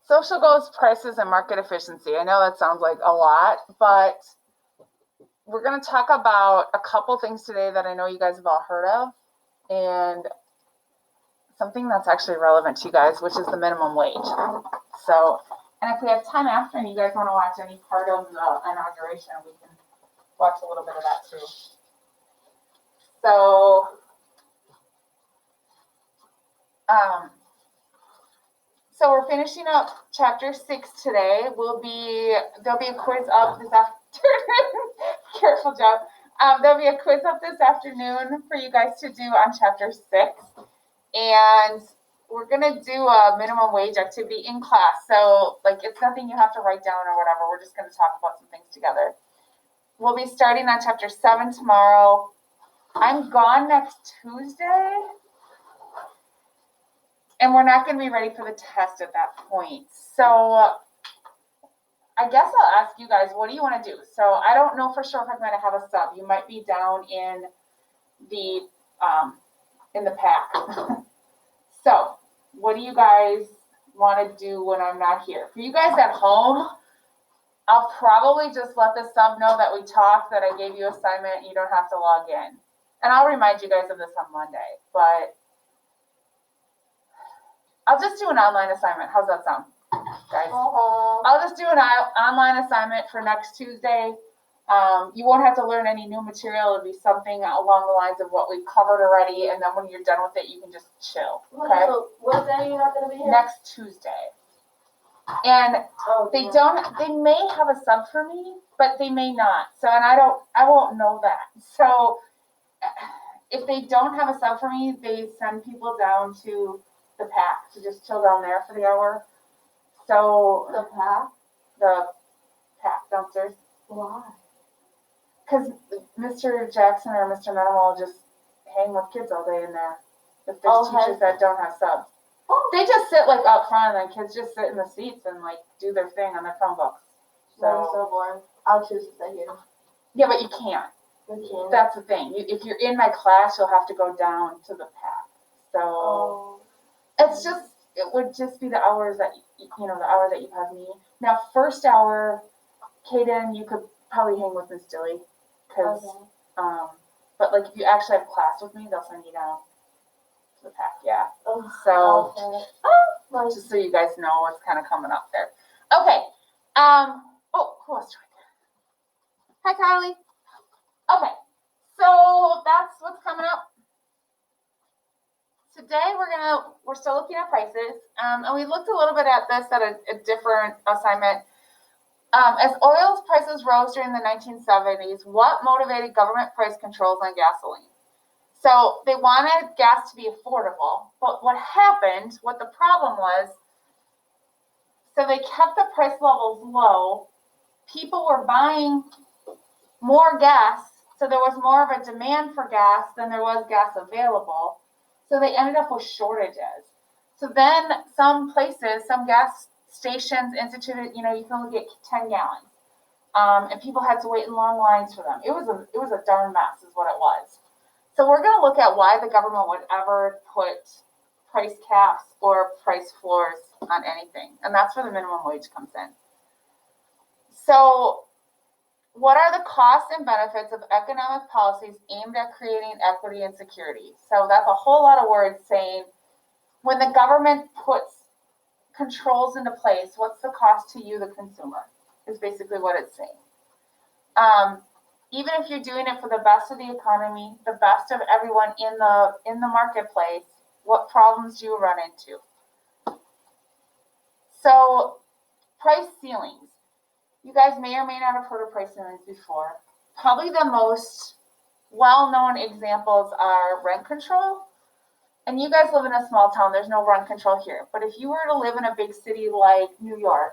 Social goals, prices, and market efficiency. I know that sounds like a lot, but we're going to talk about a couple things today that I know you guys have all heard of, and something that's actually relevant to you guys, which is the minimum wage. So, and if we have time after and you guys want to watch any part of the inauguration, we can watch a little bit of that too. So, we're finishing up chapter 6 today. There'll be a quiz up this afternoon. Careful, Joe. There'll be a quiz up this afternoon for you guys to do on chapter 6. And we're going to do a minimum wage activity in class. So, it's nothing you have to write down or whatever. We're just going to talk about some things together. We'll be starting on chapter 7 tomorrow. I'm gone next Tuesday. And we're not going to be ready for the test at that point. So I guess I'll ask you guys, what do you want to do? So I don't know for sure if I'm going to have a sub. You might be down in the pack. So what do you guys want to do when I'm not here? For you guys at home, I'll probably just let the sub know that we talked, that I gave you assignment. You don't have to log in. And I'll remind you guys of this on Monday. But I'll just do an online assignment. How's that sound, guys? I'll just do an online assignment for next Tuesday. You won't have to learn any new material. It'll be something along the lines of what we've covered already. And then when you're done with it, you can just chill. Okay? So what day are you not going to be here? Next Tuesday. And they may have a sub for me, but they may not. So, and I won't know that. So if they don't have a sub for me, they send people down to the pack to just chill down there for the hour. So the pack downstairs. Why? Because Mr. Jackson or Mr. Minimal just hang with kids all day in there. If there's teachers that don't have subs, they just sit up front, and kids just sit in the seats and do their thing on their Chromebooks. So boring. I'll choose to stay here. Yeah, but you can't. You can't. That's the thing. If you're in my class, you'll have to go down to the pack. So. It would just be the hours that, the hour that you have me. Now, first hour, Kaden, you could probably hang with Miss Dilly. But if you actually have class with me, they'll send you down to the pack, yeah. So, just so you guys know what's kind of coming up there. Okay. Who else joined? Hi, Kylie. Okay. So, that's what's coming up. Today we're still looking at prices, and we looked a little bit at this at a different assignment. As oil prices rose during the 1970s, what motivated government price controls on gasoline? So they wanted gas to be affordable, but what the problem was, so they kept the price levels low. People were buying more gas, so there was more of a demand for gas than there was gas available. So they ended up with shortages. So then some gas stations instituted, you can only get 10 gallons. And people had to wait in long lines for them. It was a darn mess is what it was. So we're going to look at why the government would ever put price caps or price floors on anything. And that's where the minimum wage comes in. So what are the costs and benefits of economic policies aimed at creating equity and security? So that's a whole lot of words saying when the government puts controls into place, what's the cost to you, the consumer, is basically what it's saying. Even if you're doing it for the best of the economy, the best of everyone in the marketplace, what problems do you run into? So price ceilings. You guys may or may not have heard of price ceilings before. Probably the most well-known examples are rent control. And you guys live in a small town, there's no rent control here. But if you were to live in a big city like New York,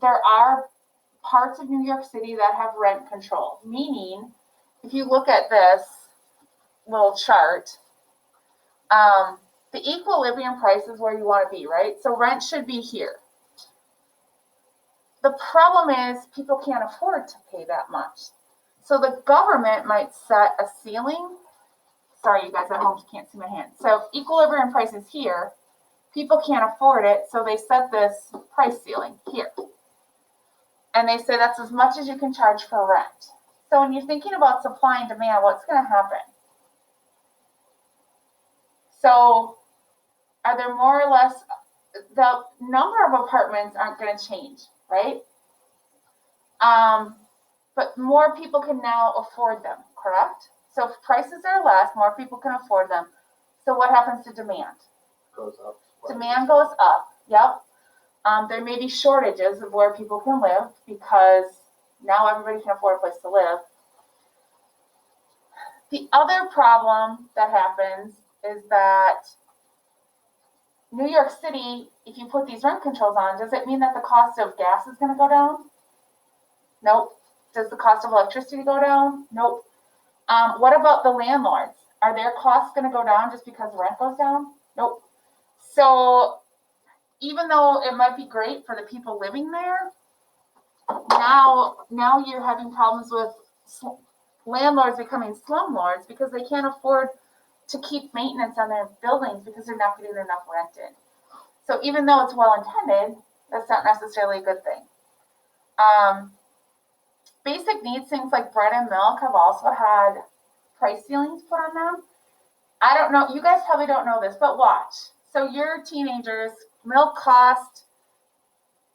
there are parts of New York City that have rent control. Meaning, if you look at this little chart, the equilibrium price is where you want to be, right? So rent should be here. The problem is people can't afford to pay that much. So the government might set a ceiling. Sorry, you guys at home can't see my hand. So equilibrium price is here. people can't afford it, so they set this price ceiling here. And they say that's as much as you can charge for rent. So when you're thinking about supply and demand, what's going to happen? So are there more or less, the number of apartments aren't going to change, right? But more people can now afford them, correct? So if prices are less, more people can afford them. So what happens to demand? Goes up. Demand goes up, yep. There may be shortages of where people can live because now everybody can afford a place to live. The other problem that happens is that New York City, if you put these rent controls on, does it mean that the cost of gas is going to go down? Nope. Does the cost of electricity go down? Nope. What about the landlords? Are their costs going to go down just because rent goes down? Nope. So even though it might be great for the people living there, now you're having problems with landlords becoming slumlords because they can't afford to keep maintenance on their buildings because they're not getting enough rented. So even though it's well intended, that's not necessarily a good thing. Basic needs, things like bread and milk, have also had price ceilings put on them. I don't know, you guys probably don't know this, but watch. So your teenagers, milk cost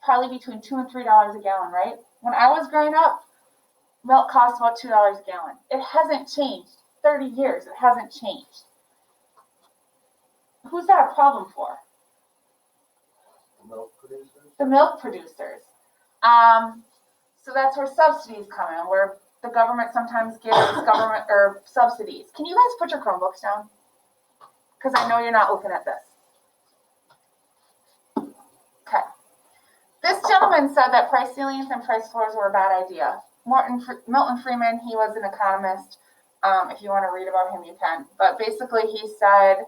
probably between $2 and $3 a gallon, right? When I was growing up, milk cost about $2 a gallon. It hasn't changed. 30 years, it hasn't changed. Who's that a problem for? The milk producers. The milk producers. So that's where subsidies come in, where the government sometimes gives government or subsidies. Can you guys put your Chromebooks down? Because I know you're not looking at this. Okay. This gentleman said that price ceilings and price floors were a bad idea. Milton Friedman, he was an economist. If you want to read about him, you can. But basically, he said,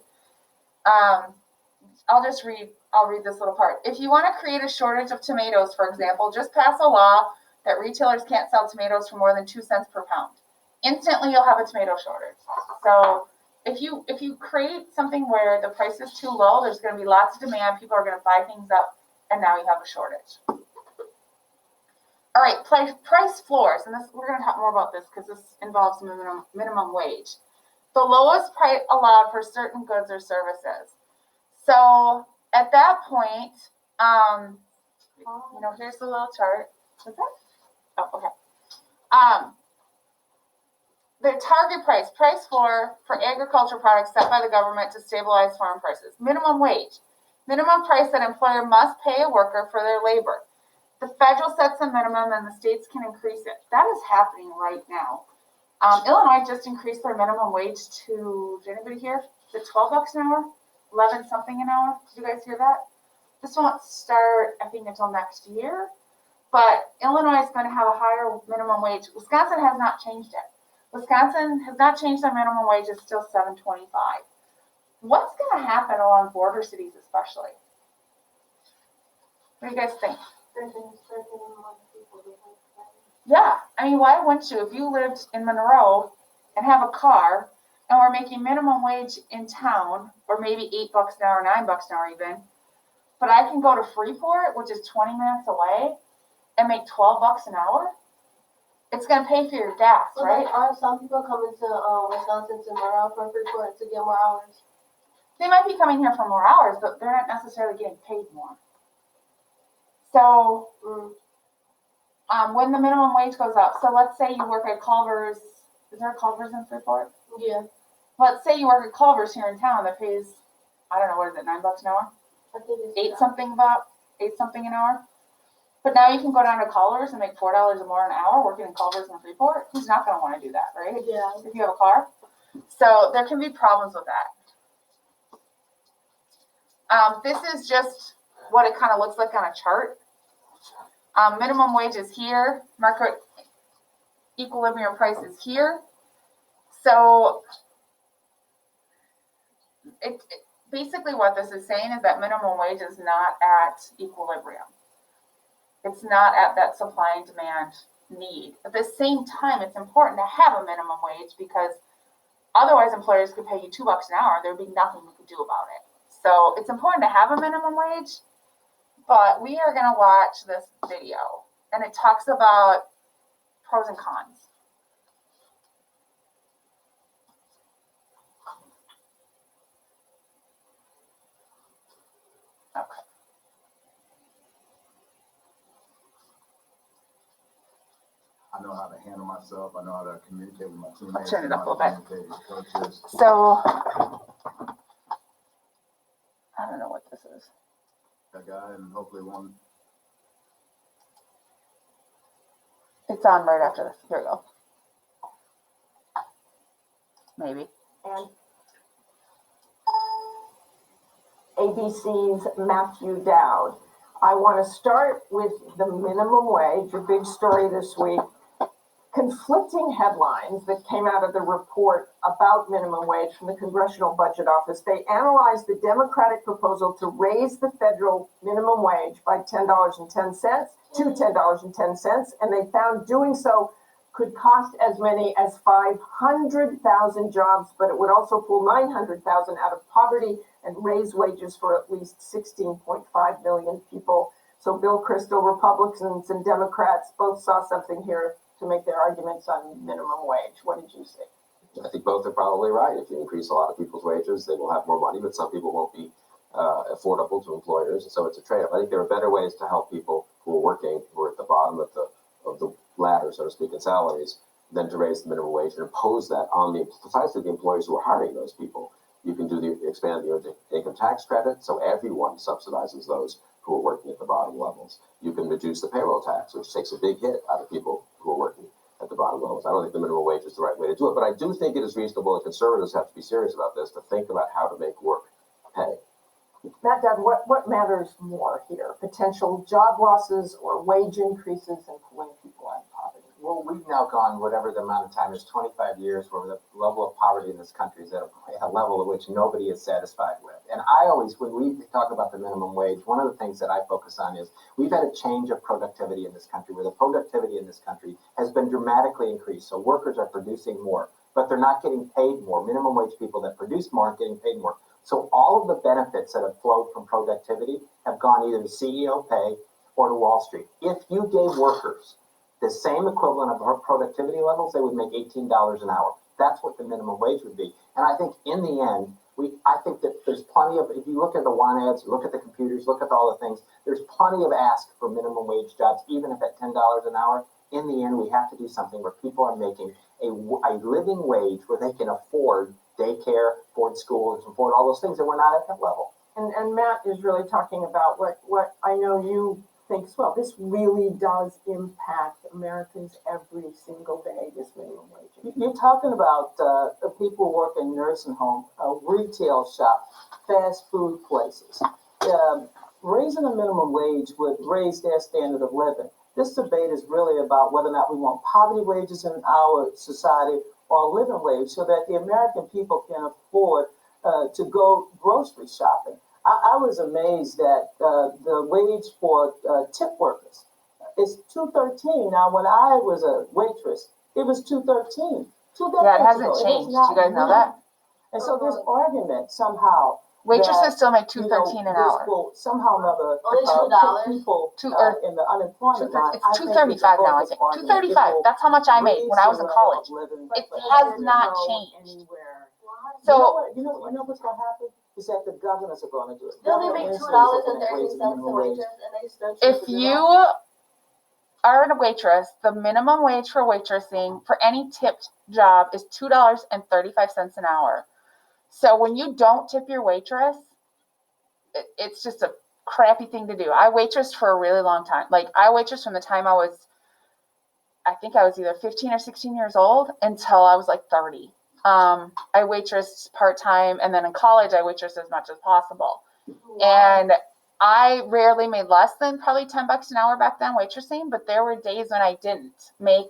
I'll read this little part. If you want to create a shortage of tomatoes, for example, just pass a law that retailers can't sell tomatoes for more than 2 cents per pound. Instantly, you'll have a tomato shortage. So if you create something where the price is too low, there's going to be lots of demand. People are going to buy things up, and now you have a shortage. All right, price floors, and we're going to talk more about this because this involves minimum wage. The lowest price allowed for certain goods or services. So at that point, here's the little chart. What's that? Oh, okay. The target price floor for agriculture products set by the government to stabilize farm prices. Minimum wage. Minimum price that employer must pay a worker for their labor. The federal sets a minimum and the states can increase it. That is happening right now. Illinois just increased their minimum wage to, did anybody hear? Is it $12 an hour? 11 something an hour? Did you guys hear that? This won't start, I think, until next year. But Illinois is going to have a higher minimum wage. Wisconsin has not changed it. Wisconsin has not changed their minimum wage. It's still $7.25. What's going to happen along border cities especially? What do you guys think? Yeah, I mean, why wouldn't you? If you lived in Monroe and have a car and we're making minimum wage in town, or maybe $8 an hour, $9 an hour even, but I can go to Freeport, which is 20 minutes away, and make $12 an hour, it's going to pay for your gas, right? Are some people coming to Wisconsin to Monroe from Freeport to get more hours? They might be coming here for more hours, but they're not necessarily getting paid more. So when the minimum wage goes up, so let's say you work at Culver's. Is there a Culver's in Freeport? Yeah. Let's say you work at Culver's here in town that pays, I don't know, what is it, $9 an hour? I think it's $8 something an hour. But now you can go down to Culver's and make $4 or more an hour working in Culver's in Freeport. Who's not going to want to do that, right? Yeah. If you have a car. So there can be problems with that. This is just what it kind of looks like on a chart. Minimum wage is here. Market equilibrium price is here. So basically what this is saying is that minimum wage is not at equilibrium. It's not at that supply and demand need. At the same time, it's important to have a minimum wage because otherwise employers could pay you $2 an hour. There would be nothing we could do about it. So it's important to have a minimum wage, but we are gonna watch this video, and it talks about pros and cons. Okay. I know how to handle myself. I know how to communicate with my teammates. Turn it up a little I know how bit. to communicate with coaches. So I don't know what this is. That guy, and hopefully one. It's on right after this. Here we go. Maybe. And ABC's Matthew Dowd. I want to start with the minimum wage, a big story this week. Conflicting headlines that came out of the report about minimum wage from the Congressional Budget Office. They analyzed the Democratic proposal to raise the federal minimum wage by $10.10 to $10.10, and they found doing so could cost as many as 500,000 jobs, but it would also pull 900,000 out of poverty and raise wages for at least 16.5 million people. So Bill Kristol, Republicans and Democrats both saw something here to make their arguments on minimum wage. What did you say? I think both are probably right. If you increase a lot of people's wages, they will have more money, but some people won't be affordable to employers, and so it's a trade-off. I think there are better ways to help people who are working, who are at the bottom of the ladder, so to speak, in salaries, than to raise the minimum wage and impose that on precisely the employers who are hiring those people. You can expand the income tax credit, so everyone subsidizes those who are working at the bottom levels. You can reduce the payroll tax, which takes a big hit out of people who are working at the bottom levels. I don't think the minimum wage is the right way to do it, but I do think it is reasonable, and conservatives have to be serious about this, to think about how to make work pay. Matt, Dad, what matters more here? Potential job losses or wage increases and pulling people out of poverty? Well, we've now gone whatever the amount of time is, 25 years, where the level of poverty in this country is at a level at which nobody is satisfied with. And I always, when we talk about the minimum wage, one of the things that I focus on is we've had a change of productivity in this country, where the productivity in this country has been dramatically increased. So workers are producing more, but they're not getting paid more. Minimum wage people that produce more aren't getting paid more. So all of the benefits that have flowed from productivity have gone either to CEO pay or to Wall Street. If you gave workers the same equivalent of productivity levels, they would make $18 an hour. That's what the minimum wage would be. And I think in the end, I think that there's plenty of, if you look at the want ads, look at the computers, look at all the things, there's plenty of ask for minimum wage jobs, even if at $10 an hour. In the end, we have to do something where people are making a living wage where they can afford daycare, afford schools, afford all those things, and we're not at that level. And Matt is really talking about what I know you think as well. This really does impact Americans every single day, this minimum wage. You're talking about the people who work in nursing home, retail shop, fast food places. Raising the minimum wage would raise their standard of living. This debate is really about whether or not we want poverty wages in our society or a living wage, so that the American people can afford to go grocery shopping. I was amazed that the wage for tip workers is $2.13. Now, when I was a waitress, it was $2.13. Yeah, it hasn't changed. Do you guys know that? And so this argument somehow Waitresses still make $2.13 an hour. Will somehow or another Only $2. put people in the unemployment line. It's $2.35 now, I think. $2.35. That's how much I made when I was in college. It has not changed. So you know what's going to happen is that the governors are going to do it. Still, they make $2.13 a waitress, and they still. if you are a waitress, the minimum wage for waitressing for any tipped job is $2.35 an hour. So when you don't tip your waitress, it's just a crappy thing to do. I waitressed for a really long time. Like I waitressed from the time I think I was either 15 or 16 years old until I was like 30. I waitressed part-time, and then in college I waitressed as much as possible. And I rarely made less than probably $10 an hour back then waitressing, but there were days when I didn't make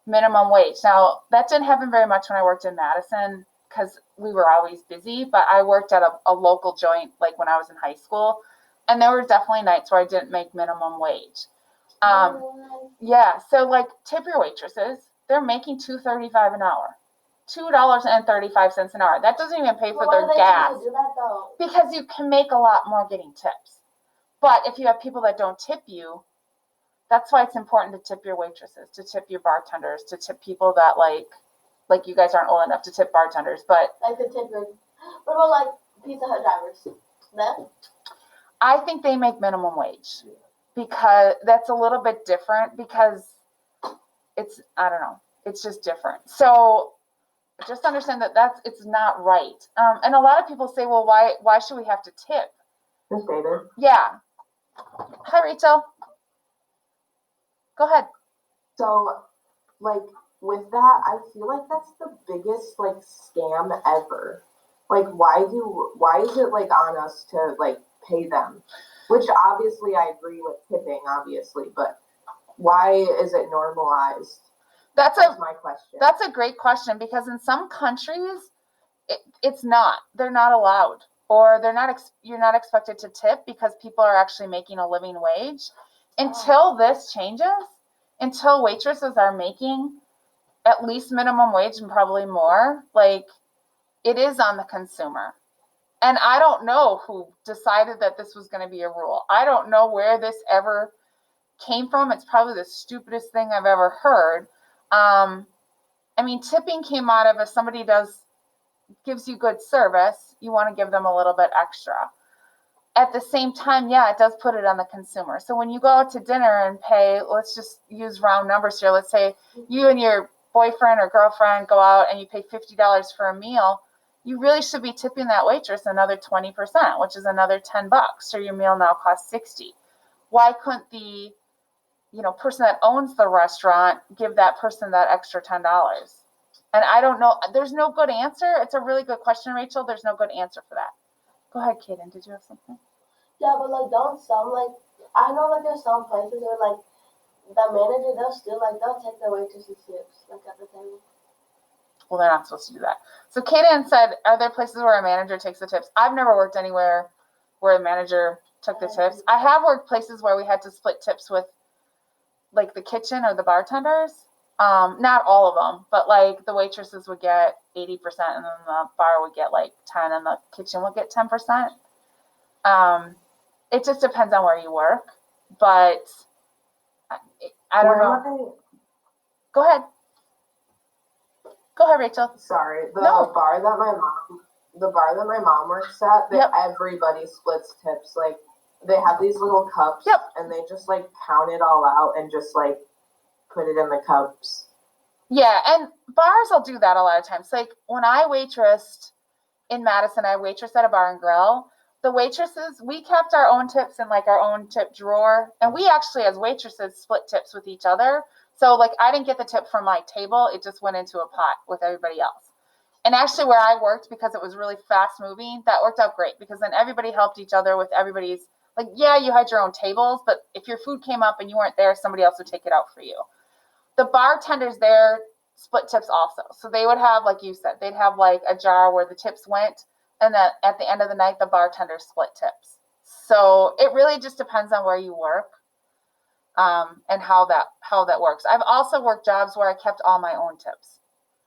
minimum wage. Now, that didn't happen very much when I worked in Madison because we were always busy, but I worked at a local joint like when I was in high school, and there were definitely nights where I didn't make minimum wage. Yeah, so like tip your waitresses, they're making $2.35 an hour. $2.35 an hour. That doesn't even pay for But why their do they gas. choose to do that though? Because you can make a lot more getting tips. But if you have people that don't tip you, that's why it's important to tip your waitresses, to tip your bartenders, to tip people that like you guys aren't old enough to tip bartenders, but Like the tip your, what about like Pizza Hut drivers? Them? I think they make minimum wage because that's a little bit different because I don't know, it's just different. So just understand that it's not right. And a lot of people say, well, why should we have to tip? Miss David? Yeah. Hi, Rachel. Go ahead. So, like, with that, I feel like that's the biggest, like, scam ever. Like, why is it, like, on us to, like, pay them? Which, obviously, I agree with tipping, obviously, but why is it normalized? That's my question. That's a great question because in some countries, it's not. They're not allowed. Or you're not expected to tip because people are actually making a living wage. Until this changes, until waitresses are making at least minimum wage and probably more, like it is on the consumer. And I don't know who decided that this was going to be a rule. I don't know where this ever came from. It's probably the stupidest thing I've ever heard. I mean, tipping came out of if somebody gives you good service, you want to give them a little bit extra. At the same time, yeah, it does put it on the consumer. So when you go out to dinner and pay, let's just use round numbers here. Let's say you and your boyfriend or girlfriend go out and you pay $50 for a meal. You really should be tipping that waitress another 20%, which is another $10. So your meal now costs $60. Why couldn't the person that owns the restaurant give that person that extra $10? And I don't know. There's no good answer. It's a really good question, Rachel. There's no good answer for that. Go ahead, Kaden. Did you have something? Yeah, but like don't some like I know like there's some places where like the manager they'll take the waitress's tips like at the table. Well, they're not supposed to do that. So Kaden said, are there places where a manager takes the tips? I've never worked anywhere where a manager took the tips. I have worked places where we had to split tips with like the kitchen or the bartenders. Not all of them, but like the waitresses would get 80% and then the bar would get like 10 and the kitchen would get 10%. It just depends on where you work, but I don't know. Go ahead. Go ahead, Rachel. Sorry, the No. bar that my mom works at, everybody splits tips. Like, they have these little cups, and they just like count it all out and just like put it in the cups. Yeah, and bars will do that a lot of times. Like when I waitressed in Madison, I waitressed at a bar and grill. The waitresses, we kept our own tips in like our own tip drawer, and we actually, as waitresses, split tips with each other. So like I didn't get the tip from my table; it just went into a pot with everybody else. And actually, where I worked, because it was really fast moving, that worked out great because then everybody helped each other with everybody's. Like, yeah, you had your own tables, but if your food came up and you weren't there, somebody else would take it out for you. The bartenders there split tips also. So they would have, like you said, they'd have like a jar where the tips went, and then at the end of the night, the bartenders split tips. So it really just depends on where you work, and how that works. I've also worked jobs where I kept all my own tips.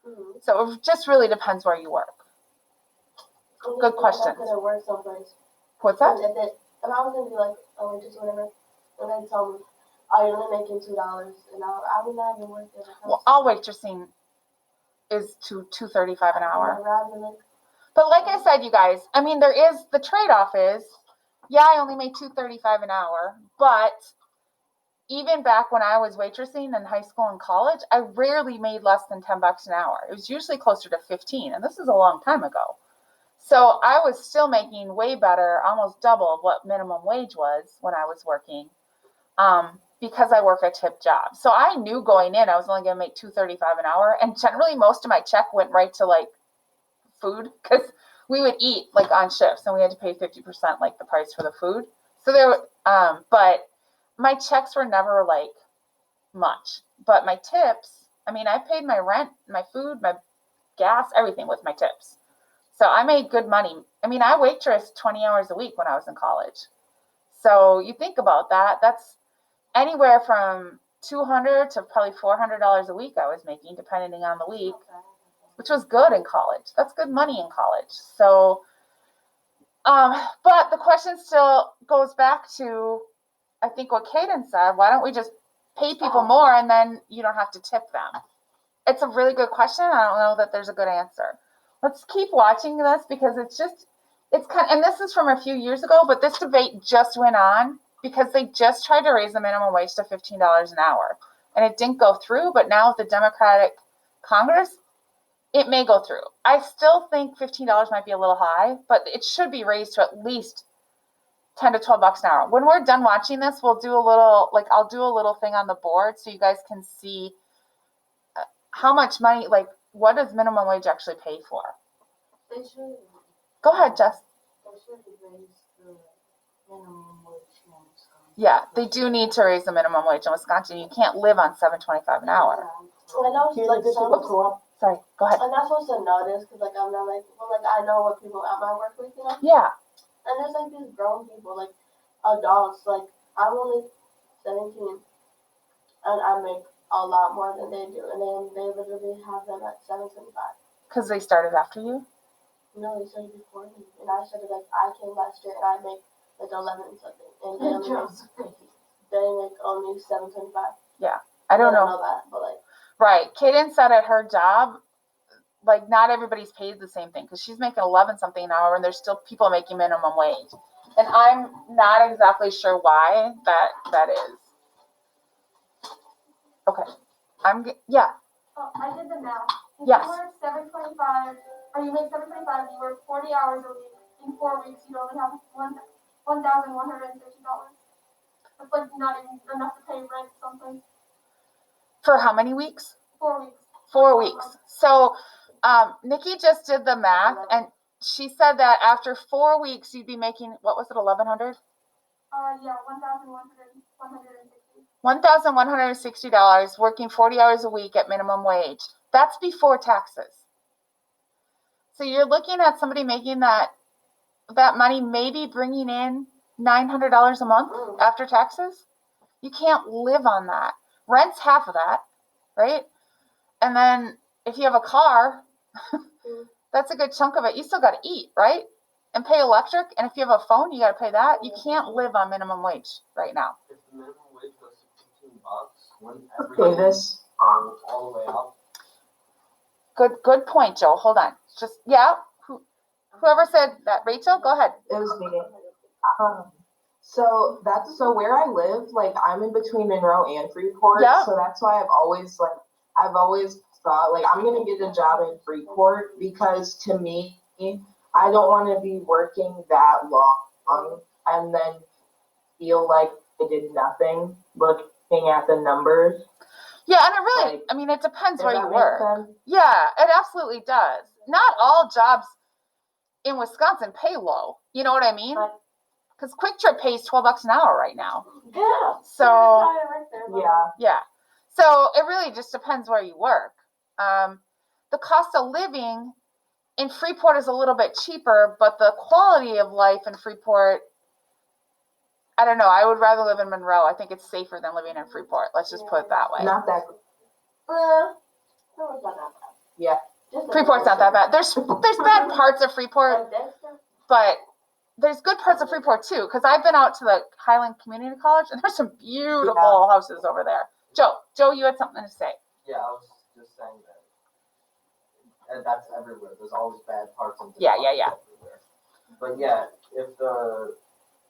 Mm-hmm. So it just really depends where you work. Good question. I'm gonna work someplace. What's that? If I was gonna be like a waitress or whatever, and they told me, "Oh, you're only making $2 an hour," I would not even work there. Well, all waitressing is $2.35 an hour. But like I said, you guys, I mean, there is the trade-off is, yeah, I only made $2.35 an hour, but even back when I was waitressing in high school and college, I rarely made less than $10 an hour. It was usually closer to 15, and this is a long time ago. So I was still making way better, almost double of what minimum wage was when I was working, because I work a tip job. So I knew going in I was only going to make $2.35 an hour, and generally most of my check went right to like food because we would eat like on shifts, and we had to pay 50% like the price for the food. So but my checks were never like much. But my tips, I mean, I paid my rent, my food, my gas, everything with my tips. So I made good money. I mean, I waitressed 20 hours a week when I was in college. So you think about that, that's anywhere from $200 to probably $400 a week I was making, depending on the week. which was good in college. That's good money in college. So, but the question still goes back to, I think what Kaden said, why don't we just pay people more and then you don't have to tip them? It's a really good question. I don't know that there's a good answer. Let's keep watching this because it's kind of, and this is from a few years ago, but this debate just went on because they just tried to raise the minimum wage to $15 an hour. And it didn't go through, but now with the Democratic Congress, it may go through. I still think $15 might be a little high, but it should be raised to at least 10 to 12 bucks an hour. When we're done watching this, we'll do a little, like I'll do a little thing on the board so you guys can see how much money, like what does minimum wage actually pay for? They should. Go ahead, Jess. They should raise the minimum wage in Wisconsin. Yeah, they do need to raise the minimum wage in Wisconsin. You can't live on $7.25 an hour. I know, like some. Sorry, go ahead. I'm not supposed to know this because, like, I'm not like, well, like, I know what people at my work with, you know? Yeah. And there's, like, these grown people, like, adults, like, I'm only 17, and I make a lot more than they do, and then they literally have them at $7.25. Because they started after you? No, they started before me, and I started, like, I came last year, and I make, like, 11 something, and they make only $7.25. Yeah, I don't know that, but, like. Right. Kaden said at her job, like not everybody's paid the same thing because she's making 11 something an hour and there's still people making minimum wage. And I'm not exactly sure why that is. Okay. Yeah. Oh, I did the math. If Yes. you work 725, or you make 725, you work 40 hours a week. In 4 weeks, you'd only have $1,150. That's like not even enough to pay rent something. For how many weeks? 4 weeks. 4 weeks. So Nikki just did the math and she said that after 4 weeks you'd be making, what was it, 1,100? Yeah, $1,160. $1,160 working 40 hours a week at minimum wage. That's before taxes. So you're looking at somebody making that money, maybe bringing in $900 a month after taxes. You can't live on that. Rent's half of that, right? And then if you have a car, that's a good chunk of it. You still got to eat, right? And pay electric. And if you have a phone, you got to pay that. You can't live on minimum wage right now. If the minimum wage goes to $15, wouldn't everybody all the way up? Good point, Joe. Hold on. Just, yeah. Whoever said that, Rachel, go ahead. It was me. So where I live, like I'm in between Monroe and Freeport. Yeah. So that's why I've always thought like I'm gonna get a job in Freeport because to me, I don't want to be working that long and then feel like I did nothing looking at the numbers. Yeah, and it really, Like, I mean, it depends where Does you that make work. sense? Yeah, it absolutely does. Not all jobs in Wisconsin pay low. You know what I mean? Because Quick Trip pays $12 an hour right now. Yeah. So, Yeah. yeah. So it really just depends where you work. The cost of living in Freeport is a little bit cheaper, but the quality of life in Freeport, I don't know. I would rather live in Monroe. I think it's safer than living in Freeport. Let's just put it that way. Not that. No, it's not that bad. Yeah. Freeport's not that bad. There's bad parts of Freeport, but there's good parts of Freeport too. Because I've been out to the Highland Community College, and there's some beautiful houses over there. Joe, you had something to say. Yeah, I was just saying that. And that's everywhere. There's always bad parts and Yeah. everywhere. But yeah, if the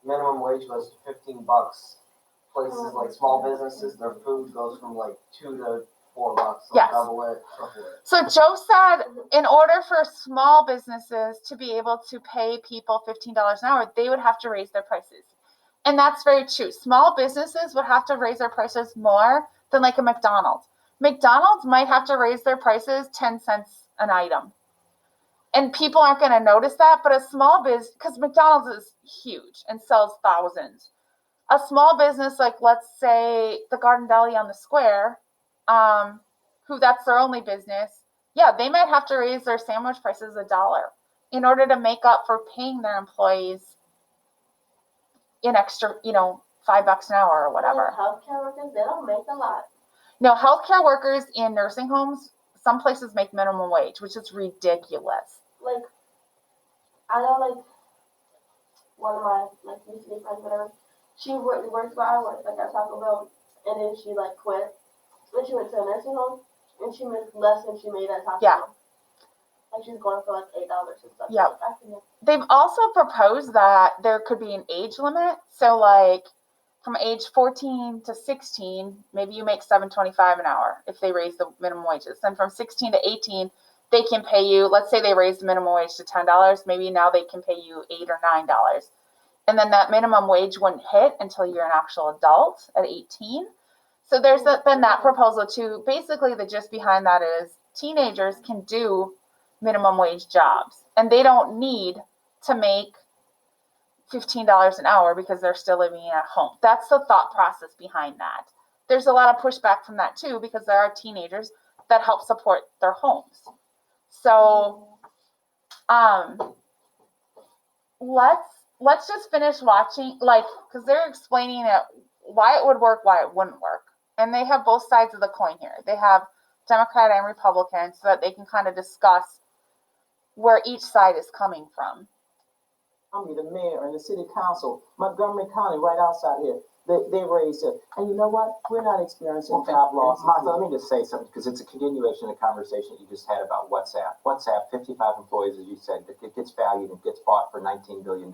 minimum wage goes to $15, places like small businesses, their food goes from like $2 to $4, so Yes. double it, triple it. So Joe said in order for small businesses to be able to pay people $15 an hour, they would have to raise their prices. And that's very true. Small businesses would have to raise their prices more than like a McDonald's. McDonald's might have to raise their prices 10 cents an item. And people aren't going to notice that, but a small business, because McDonald's is huge and sells thousands. A small business like, let's say, the Garden Deli on the square, who that's their only business, yeah, they might have to raise their sandwich prices $1 in order to make up for paying their employees an extra, $5 an hour or whatever. Healthcare workers, they don't make a lot. No, healthcare workers in nursing homes, some places make minimum wage, which is ridiculous. Like, I know, like, one of my, like, used to be friends, whatever, she worked where I worked, like, at Taco Bell, and then she, like, quit, and she went to a nursing home, and she made less than she made at Taco Yeah. Bell. Like, she's going for, like, $8 and stuff. Yep. Like, I can, They've also proposed that there could be an age limit. So like from age 14 to 16, maybe you make $7.25 an hour if they raise the minimum wages. Then from 16 to 18, they can pay you, let's say they raise the minimum wage to $10, maybe now they can pay you $8 or $9. And then that minimum wage wouldn't hit until you're an actual adult at 18. So there's been that proposal too. Basically the gist behind that is teenagers can do minimum wage jobs and they don't need to make $15 an hour because they're still living at home. That's the thought process behind that. There's a lot of pushback from that too because there are teenagers that help support their homes. So let's just finish watching, like, because they're explaining it, why it would work, why it wouldn't work. And they have both sides of the coin here. They have Democrat and Republican so that they can kind of discuss where each side is coming from. The mayor and the city council, Montgomery County, right outside here, they raised it. And you know what? We're not experiencing job loss. Martha, let me just say something, because it's a continuation of the conversation you just had about WhatsApp. WhatsApp, 55 employees, as you said, it gets valued and gets bought for $19 billion.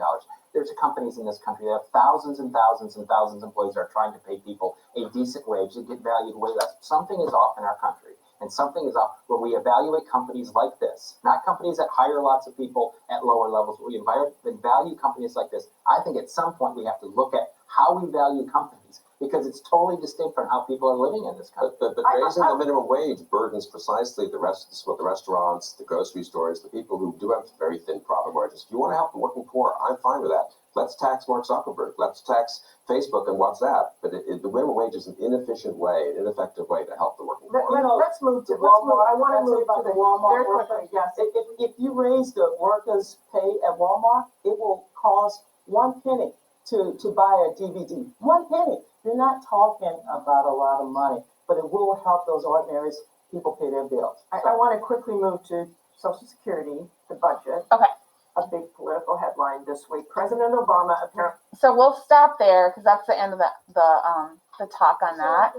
There's companies in this country that have thousands and thousands and thousands of employees that are trying to pay people a decent wage that get valued way less. Something is off in our country. And something is off when we evaluate companies like this, not companies that hire lots of people at lower levels. We value companies like this. I think at some point we have to look at how we value companies because it's totally distinct from how people are living in this country. But raising the minimum wage burdens precisely the restaurants, the grocery stores, the people who do have very thin profit margins. If you want to help the working poor, I'm fine with that. Let's tax Mark Zuckerberg. Let's tax Facebook and WhatsApp. But the minimum wage is an inefficient way, an ineffective way to help the working poor. Let's move to Walmart. I want to move to the Walmart workers. Yes, if you raise the workers' pay at Walmart, it will cost 1 penny to buy a DVD. 1 penny. You're not talking about a lot of money, but it will help those ordinary people pay their bills. I want to quickly move to Social Security, the budget. Okay. A big political headline this week. President Obama apparently. So we'll stop there because that's the end of the talk on that.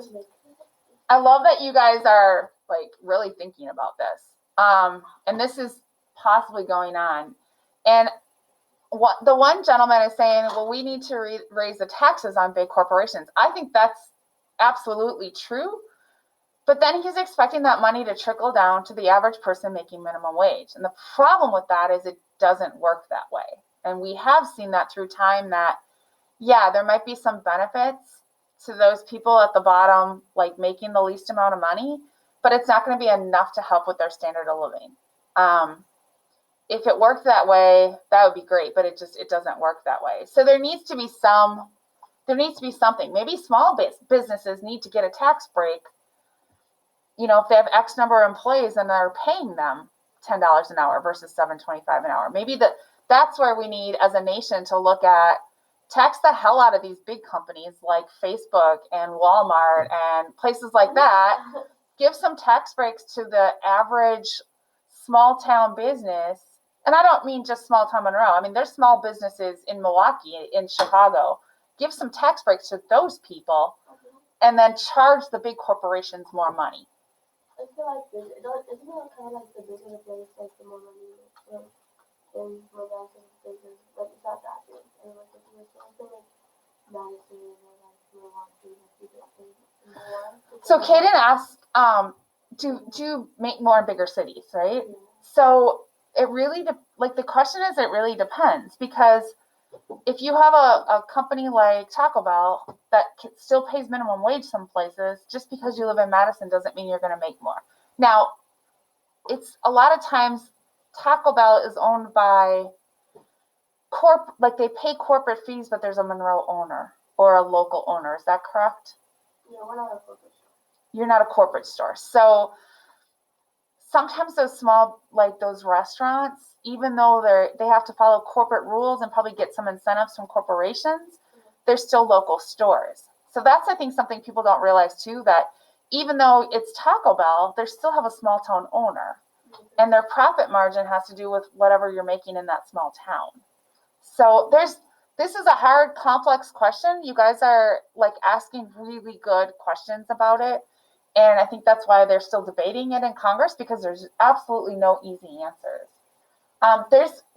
I love that you guys are like really thinking about this. And this is possibly going on. And the one gentleman is saying, well, we need to raise the taxes on big corporations. I think that's absolutely true. But then he's expecting that money to trickle down to the average person making minimum wage. And the problem with that is it doesn't work that way. And we have seen that through time that, yeah, there might be some benefits to those people at the bottom, like making the least amount of money, but it's not going to be enough to help with their standard of living. If it worked that way, that would be great, but it doesn't work that way. So there needs to be something. Maybe small businesses need to get a tax break. You know, if they have X number of employees and they're paying them $10 an hour versus $7.25 an hour. Maybe that's where we need as a nation to look at tax the hell out of these big companies like Facebook and Walmart and places like that. Give some tax breaks to the average small town business. And I don't mean just small town Monroe. I mean, there's small businesses in Milwaukee, in Chicago. Give some tax breaks to those people and then charge the big corporations more money. I feel like isn't it kind of like the bigger the place, like the more money and more down to the business, but it's not that big. And like if you're something like Madison or like Milwaukee, like you get paid more. So Kaden asked, do you make more in bigger cities, right? Yeah. So it really, the question is, it really depends because if you have a company like Taco Bell that still pays minimum wage some places, just because you live in Madison doesn't mean you're going to make more. Now, it's a lot of times Taco Bell is owned by they pay corporate fees, but there's a Monroe owner or a local owner. Is that correct? Yeah, we're not a corporate store. You're not a corporate store. So sometimes those small, like those restaurants, even though they have to follow corporate rules and probably get some incentives from corporations, they're still local stores. So that's, I think, something people don't realize too, that even though it's Taco Bell, they still have a small town owner. And their profit margin has to do with whatever you're making in that small town. So this is a hard, complex question. You guys are like asking really good questions about it. And I think that's why they're still debating it in Congress, because there's absolutely no easy answers.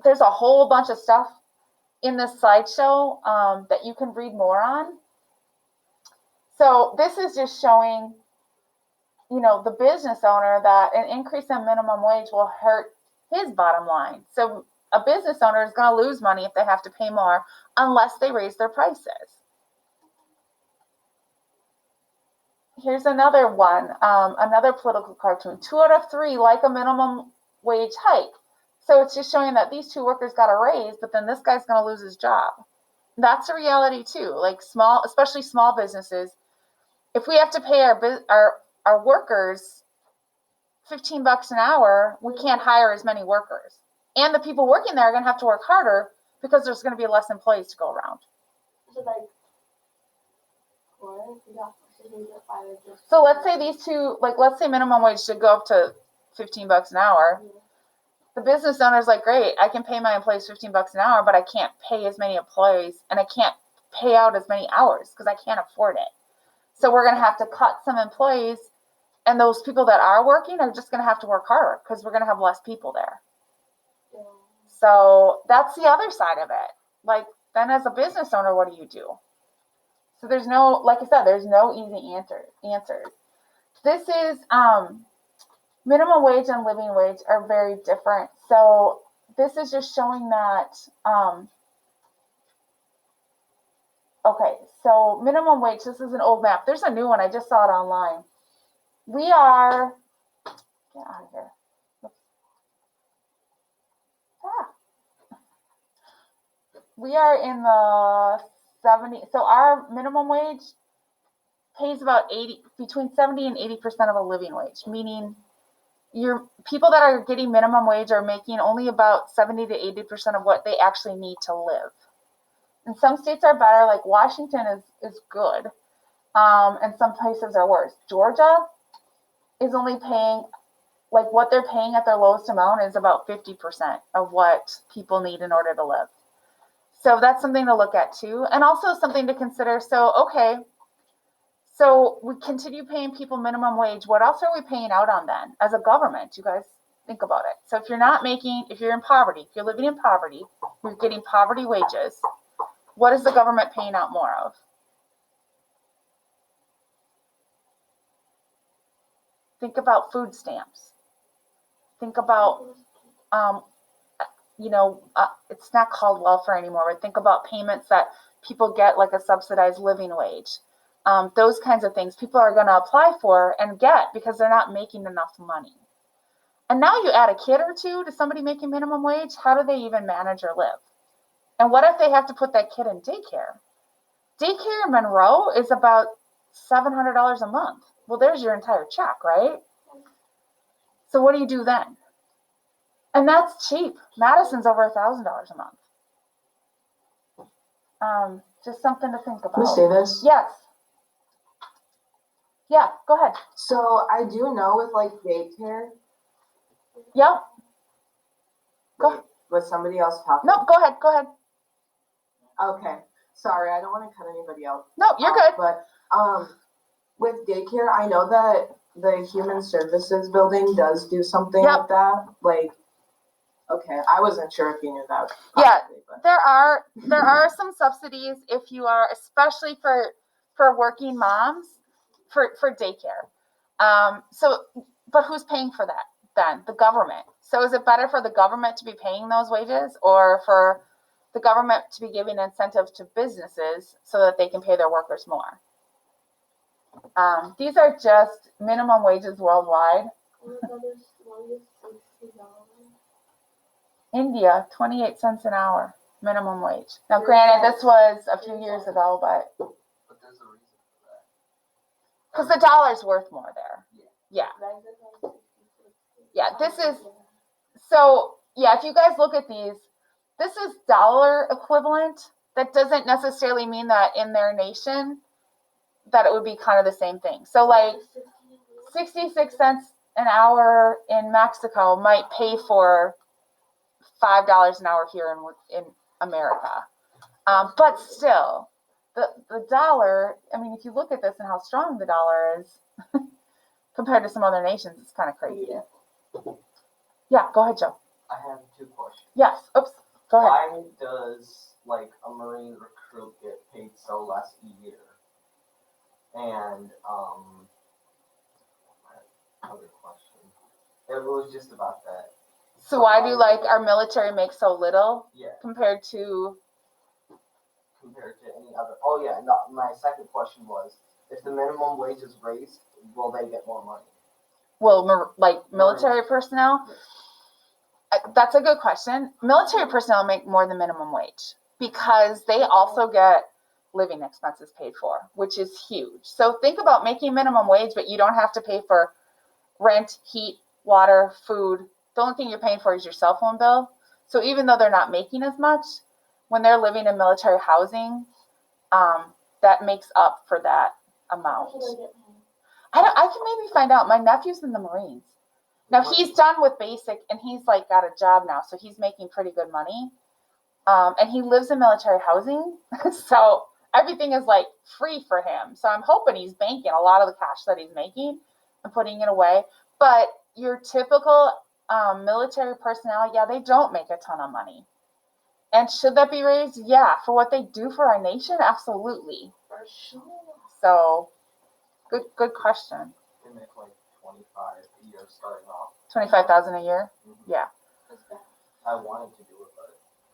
There's a whole bunch of stuff in this slideshow that you can read more on. So this is just showing, the business owner that an increase in minimum wage will hurt his bottom line. So a business owner is going to lose money if they have to pay more unless they raise their prices. Here's another one, another political cartoon. 2 out of 3 like a minimum wage hike. So it's just showing that these 2 workers got a raise, but then this guy's going to lose his job. That's a reality too. Like especially small businesses. If we have to pay our workers $15 an hour, we can't hire as many workers. And the people working there are going to have to work harder because there's going to be less employees to go around. So let's say these 2, let's say minimum wage should go up to $15 an hour. The business owner's like, great, I can pay my employees $15 an hour, but I can't pay as many employees and I can't pay out as many hours because I can't afford it. So we're going to have to cut some employees, and those people that are working are just going to have to work harder because we're going to have less people there. So that's the other side of it. Then as a business owner, what do you do? So there's no, like I said, there's no easy answers. This is, minimum wage and living wage are very different. So this is just showing that, okay, so minimum wage, this is an old map. There's a new one, I just saw it online. We are, get out of here. We are in the 70, so our minimum wage pays about between 70 and 80% of a living wage, meaning your people that are getting minimum wage are making only about 70 to 80% of what they actually need to live. And some states are better, like Washington is good, and some places are worse. Georgia is only paying, what they're paying at their lowest amount is about 50% of what people need in order to live. So that's something to look at too. And also something to consider. So, okay, so we continue paying people minimum wage. What else are we paying out on then as a government? You guys think about it. So if you're in poverty, if you're living in poverty, you're getting poverty wages, what is the government paying out more of? Think about food stamps. Think about, it's not called welfare anymore, but think about payments that people get, like a subsidized living wage. Those kinds of things people are going to apply for and get because they're not making enough money. And now you add a kid or 2 to somebody making minimum wage, how do they even manage or live? And what if they have to put that kid in daycare? Daycare in Monroe is about $700 a month. Well, there's your entire check, right? So what do you do then? And that's cheap. Madison's over $1,000 a month. Just something to think about. Miss Davis? Yes. Yeah, go ahead. So I do know with daycare. Yep. Go. Was somebody else talking? No, go ahead. Okay. Sorry, I don't want to cut anybody else. No, you're good. But with daycare, I know that the Human Services building does do something like that. Okay, I wasn't sure if you knew that. Possibly, yeah, there are some subsidies if you are, especially for working moms, for daycare. But who's paying for that then? The government. So is it better for the government to be paying those wages or for the government to be giving incentives to businesses so that they can pay their workers more? These are just minimum wages worldwide. India, 28 cents an hour, minimum wage. Now, granted, this was a few years ago, but there's a reason for that. Because the dollar's worth more there. Yeah. Yeah, if you guys look at these, this is dollar equivalent. That doesn't necessarily mean that in their nation that it would be kind of the same thing. So 66 cents an hour in Mexico might pay for $5 an hour here in America. But still, the dollar, I mean, if you look at this and how strong the dollar is compared to some other nations, it's kind of crazy. Yeah, go ahead, Joe. I have 2 questions. Yes, oops, go ahead. Why does like a Marine recruit get paid so less a year? And other question. It was just about that. So why do like our military make so little Yeah, compared to? any other. Oh yeah. No, my second question was, if the minimum wage is raised, will they get more money? Well, like military personnel? That's a good question. Military personnel make more than minimum wage because they also get living expenses paid for, which is huge. So think about making minimum wage, but you don't have to pay for rent, heat, water, food. The only thing you're paying for is your cell phone bill. So even though they're not making as much, when they're living in military housing, that makes up for that amount. I can maybe find out. My nephew's in the Marines. Now he's done with basic and he's like got a job now, so he's making pretty good money. And he lives in military housing, so everything is like free for him. So I'm hoping he's banking a lot of the cash that he's making and putting it away. But your typical military personnel, yeah, they don't make a ton of money. And should that be raised? Yeah, for what they do for our nation, absolutely. For sure. So, good question. They make like 25 a year starting off. 25,000 a year. Mm-hmm. Yeah. I wanted to do it,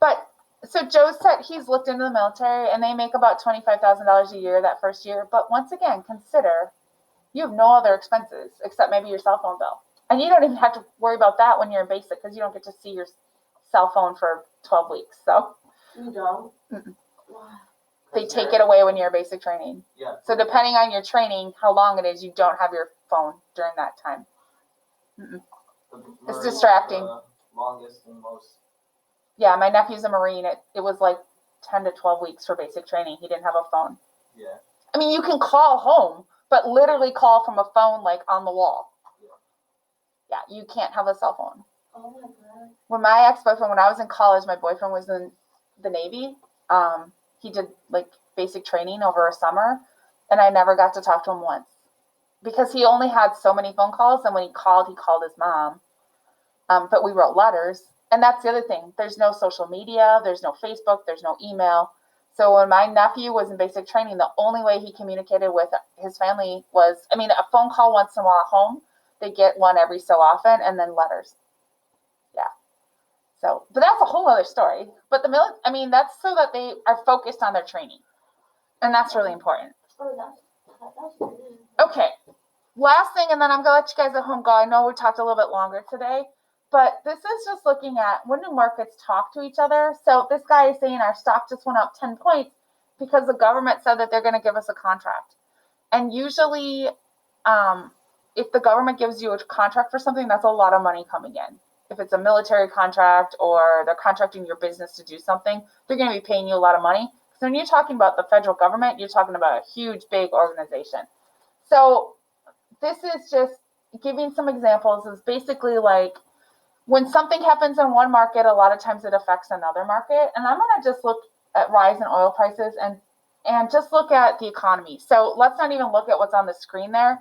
but. So Joe said he's looked into the military, and they make about $25,000 a year that first year. But once again, consider you have no other expenses except maybe your cell phone bill, and you don't even have to worry about that when you're in basic because you don't get to see your cell phone for 12 weeks. So You don't? they take it away when you're in basic training. Yeah. So depending on your training, how long it is, you don't have your phone during that time. It's distracting. The longest and most. Yeah, my nephew's a Marine. It was like 10 to 12 weeks for basic training. He didn't have a phone. Yeah. I mean, you can call home, but literally call from a phone like on the wall. Yeah, you can't have a cell phone. Oh my god. When my ex-boyfriend, when I was in college, my boyfriend was in the Navy. He did like basic training over a summer, and I never got to talk to him once because he only had so many phone calls, and when he called his mom. But we wrote letters, and that's the other thing. There's no social media, there's no Facebook, there's no email. So when my nephew was in basic training, the only way he communicated with his family was, I mean, a phone call once in a while at home. They get one every so often, and then letters. Yeah. So, but that's a whole other story. But that's so that they are focused on their training, and that's really important. Oh, that's good. Okay. Last thing, and then I'm gonna let you guys at home go. I know we talked a little bit longer today, but this is just looking at when do markets talk to each other. So this guy is saying our stock just went up 10 points because the government said that they're going to give us a contract. And usually, if the government gives you a contract for something, that's a lot of money coming in. If it's a military contract or they're contracting your business to do something, they're going to be paying you a lot of money. So when you're talking about the federal government, you're talking about a huge, big organization. So this is just giving some examples. Is basically like when something happens in one market, a lot of times it affects another market. And I'm going to just look at rise in oil prices and just look at the economy. So let's not even look at what's on the screen there.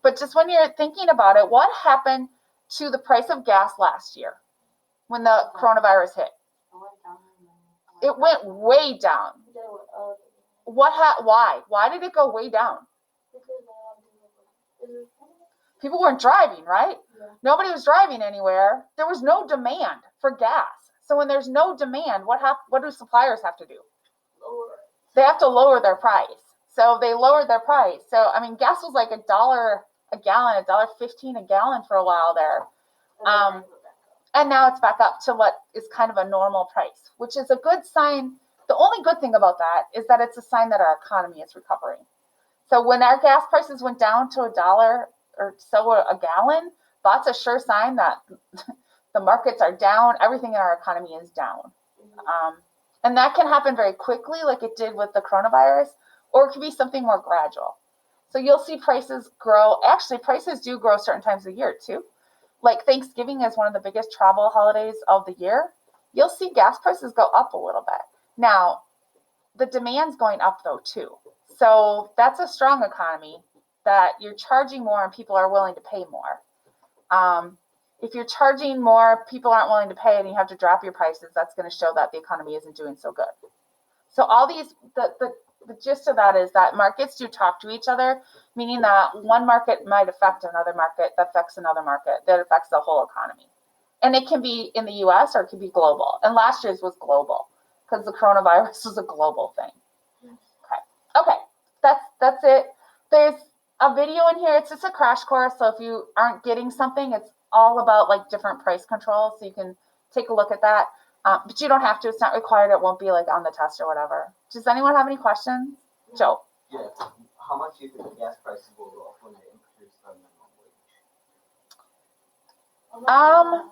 But just when you're thinking about it, what happened to the price of gas last year when the coronavirus hit? It went way down. Why? Why did it go way down? People weren't driving, right? Yeah. Nobody was driving anywhere. There was no demand for gas. So when there's no demand, what do suppliers have to do? Lower. They have to lower their price. So they lowered their price. So I mean, gas was like $1 a gallon, $1.15 a gallon for a while there. And now it's back up to what is kind of a normal price, which is a good sign. The only good thing about that is that it's a sign that our economy is recovering. So when our gas prices went down to $1 or so a gallon, that's a sure sign that the markets are down. Everything in our economy is down. And that can happen very quickly, like it did with the coronavirus, or it could be something more gradual. So you'll see prices grow. Actually, prices do grow certain times of the year too. Like Thanksgiving is one of the biggest travel holidays of the year. You'll see gas prices go up a little bit. Now, the demand's going up though too. So that's a strong economy that you're charging more and people are willing to pay more. If you're charging more, people aren't willing to pay and you have to drop your prices, that's going to show that the economy isn't doing so good. So all these, the gist of that is that markets do talk to each other, meaning that one market might affect another market, that affects another market, that affects the whole economy. And it can be in the US or it can be global. And last year's was global because the coronavirus was a global thing. Okay, that's it. There's a video in here. It's just a crash course. So if you aren't getting something, it's all about like different price controls. So you can take a look at that. But you don't have to. It's not required. It won't be like on the test or whatever. Does anyone have any questions? Joe? Yeah, how much do you think the gas prices will go up when they increase the minimum wage?